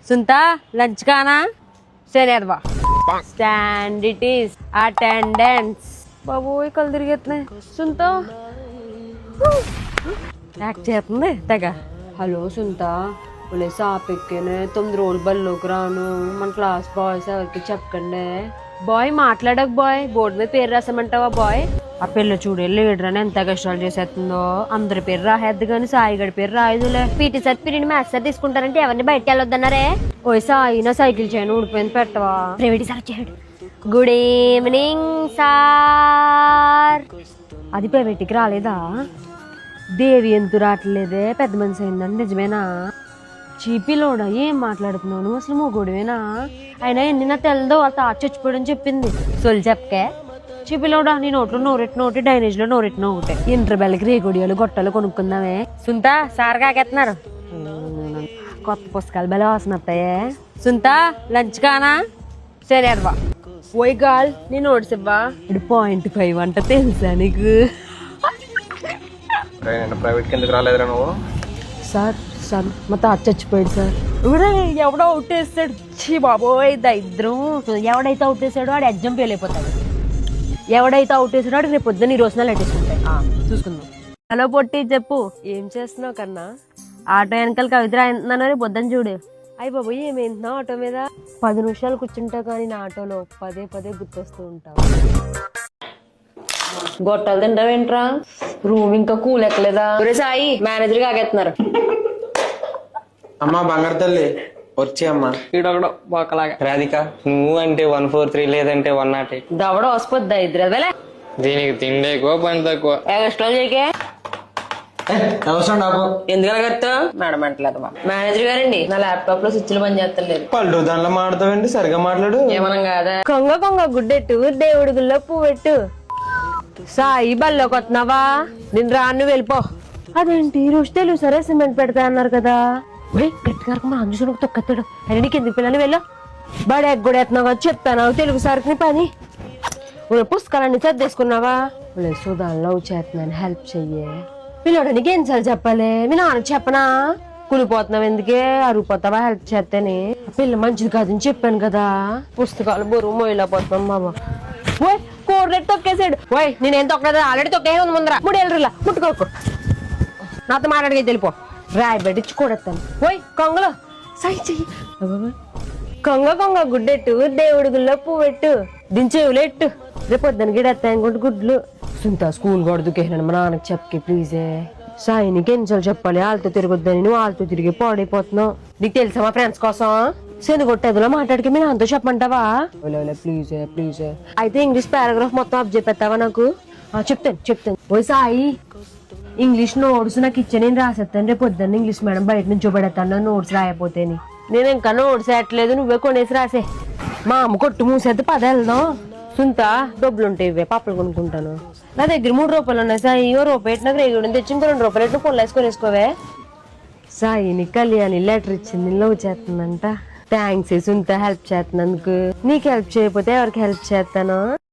సుంతా lunch కానా సరేదవా stand it is attendance బాబోయ్ కళ్ళు తిరిగెత్తున్నాయి సుంతా యాక్ట్ చేస్తుంది తెగ హలో సుంతా बोले साप ఎక్కేనే 9 రోజులు బల్లోకి రాను మన క్లాస్ బాయ్స్ ఎవరికి చెప్పకండి బాయ్ మాట్లాడక బాయ్ బోర్డు మీద పేరు రాసామంటావా బాయ్ ఆ పిల్ల చూడే లీడర్ అని ఎంత కష్టాలు చేసేస్తుందో అందరి పేరు రాహేద్దు కానీ సాయి గడి పేరు రాయదులే PT sir period maths sir తీసుకుంటారంటే ఎవరిని బయటకు వెళ్ళొద్దన్నారే ఓ సాయి నా సైకిల్ చేయను ఊడిపోయింది పెట్టవా ప్రైవేట్ సార్ వచ్చాడు గుడ్ ఈవినింగ్ సార్ అది ప్రైవేట్కి రాలేదా దేవి ఎంత రావట్లేదే పెద్ద మనిషి అయిందని నిజమేనా చీపీలోడా ఏం మాట్లాడుతున్నావు అసలు మొగుడివేనా అయినా ఎన్ని నా తెలదో వాళ్ళ తాత చచ్చిపోయాడని చెప్పింది సొల్లు చెప్పకే చీపీలోడా నీ నోట్లో నోరెట్టిన ఒకటి డైనేజ్ లో నోరెట్టిన ఒకటి ఇంటర్బెల్కి రేగుడియాలు గొట్టలు కొనుక్కుందామే సుంతా సార్ కాకెత్తున్నారు కొత్త పుస్తకాలు బలే వాసన వస్తాయే సుంతా లంచ్ కానా సరే అదవా ఓయ్ గాల్ నీ నోట్స్ ఇవ్వా ఇది 0.5 అంట తెలుసా నీకు ప్రైవేట్ కిందకి రాలేదురా నువ్వు సార్ సార్ మా తాత చచ్చిపోయాడు సార్ ఎవడో అవుట్ వేస్తాడు చీ బాబోయ్ దరిద్రం ఎవడైతే అవుట్ వేసాడో వాడు ఎగ్జామ్ ఫెయిల్ అయిపోతాడు ఎవడైతే అవుట్ వేసాడో వాడికి రేపు పొద్దున్న ఈ రోజున లెట్టేసుకుంటాయి చూసుకుందాం హలో పొట్టి చెప్పు ఏం చేస్తున్నావు కన్నా ఆటో వెనకాల కవిత రాయింటున్నాను రేపు పొద్దున్న చూడు అయ్యి బాబోయ్ ఏమేంటున్నావు ఆటో మీద 10 నిమిషాలు కూర్చుంటావు కానీ నా ఆటోలో పదే పదే గుర్తొస్తూ ఉంటావు గొట్టాలు తింటావేంట్రా రూమ్ ఇంకా కూల్ ఎక్కలేదా సాయి మేనేజర్ కాగేస్తున్నారు అమ్మా బంగారు తల్లి వచ్చి అమ్మా ఈడొకడు బొక్కలాగా రాధిక నువ్వు అంటే 143 లేదంటే 108 దవడ వసిపోద్దా ఇద్దరు అదలే దీనికి తిండి ఎక్కువ పని తక్కువ ఎక్స్ట్రా చేయకే అవసరం నాకు ఎందుకు కడతా మేడం అంటలేదు మేనేజర్ గారండి నా ల్యాప్టాప్ లో స్విచ్లు పని చేస్తలేదు పళ్ళు దానిలో మాడతావండి సరిగా మాట్లాడు ఏమనం కాదా కొంగ కొంగ గుడ్డెట్టు దేవుడి గుళ్ళో పువ్వెట్టు సాయి బల్లోకి వస్తున్నావా నేను రాను వెళ్ళిపో అదేంటి రోజు తెలుగు సరే సిమెంట్ పెడతా అన్నారు కదా గట్టిగా మా అంజు తొక్కతాడు అని నీకు ఎందుకు పిల్లలు వెళ్ళా బడి ఎగ్గొడ ఎత్తున్నావా చెప్తాను తెలుగు సార్కి పని పుస్తకాలన్నీ చదివేసుకున్నావా సుధాల్లో చేస్తున్నాను హెల్ప్ చెయ్యే పిల్లడు నీకు ఎన్నిసార్లు చెప్పాలి మీ నాన్నకు చెప్పనా కూలిపోతున్నావు ఎందుకే అరిగిపోతావా హెల్ప్ చేస్తేనే పిల్ల మంచిది కాదని చెప్పాను కదా పుస్తకాలు బరువు మొయ్యలా పోతున్నాం బాబా ఓయ్ కోర్రెట్ తొక్కేసాడు ఓయ్ నేనేం తొక్కలేదు ఆల్రెడీ తొక్కే ఉంది ముందర 3 ఏళ్ళ ముట్టుకోకు నాతో మాట్లాడికి తెలిపో రాయి పెట్టించి కూడెత్తాను ఓయ్ కొంగలో సై చెయ్యి కొంగ కొంగ గుడ్డెట్టు దేవుడి గుళ్ళో పువ్వెట్టు దించేవులెట్టు రేపు పొద్దున గిడెత్తా అనుకుంటే గుడ్లు సుంతా స్కూల్ కూడా దుకేసాను మా నాన్నకి చెప్పకి ప్లీజే సాయి నీకు ఎన్నిసార్లు చెప్పాలి వాళ్ళతో తిరగొద్దని నువ్వు వాళ్ళతో తిరిగి పాడైపోతున్నావు నీకు తెలుసా మా ఫ్రెండ్స్ కోసం సేను కొట్టేదిలో మాట్లాడికి మీరు అంతా చెప్పమంటావా ప్లీజే ప్లీజే అయితే ఇంగ్లీష్ పారాగ్రాఫ్ మొత్తం అప్ చెప్పేస్తావా నాకు చెప్తాను ఓ సాయి ఇంగ్లీష్ నోట్స్ నాకు ఇచ్చే నేను రాసేస్తాను రేపు పొద్దున్న ఇంగ్లీష్ మేడం బయట నుంచి చూపెడతాను నోట్స్ రాయపోతేని నేను ఇంకా నోట్స్ వేయట్లేదు నువ్వే కొనేసి రాసే మా అమ్మ కొట్టు మూసేది 10 వెళ్దాం సుంతా డబ్బులు ఉంటాయి ఇవే పాపలు కొనుక్కుంటాను నా దగ్గర 3 రూపాయలు ఉన్నాయి సాయి రూపాయి నాకు రేగుడు తెచ్చి ఇంకో 2 రూపాయలు పొల్ల వేసుకోవే సాయి నీ కళ్యాణి లెటర్ ఇచ్చింది లవ్ చేస్తుందంట థ్యాంక్స్ సుంతా హెల్ప్ చేస్తున్నందుకు నీకు హెల్ప్ చేయకపోతే ఎవరికి హెల్ప్ చేస్తాను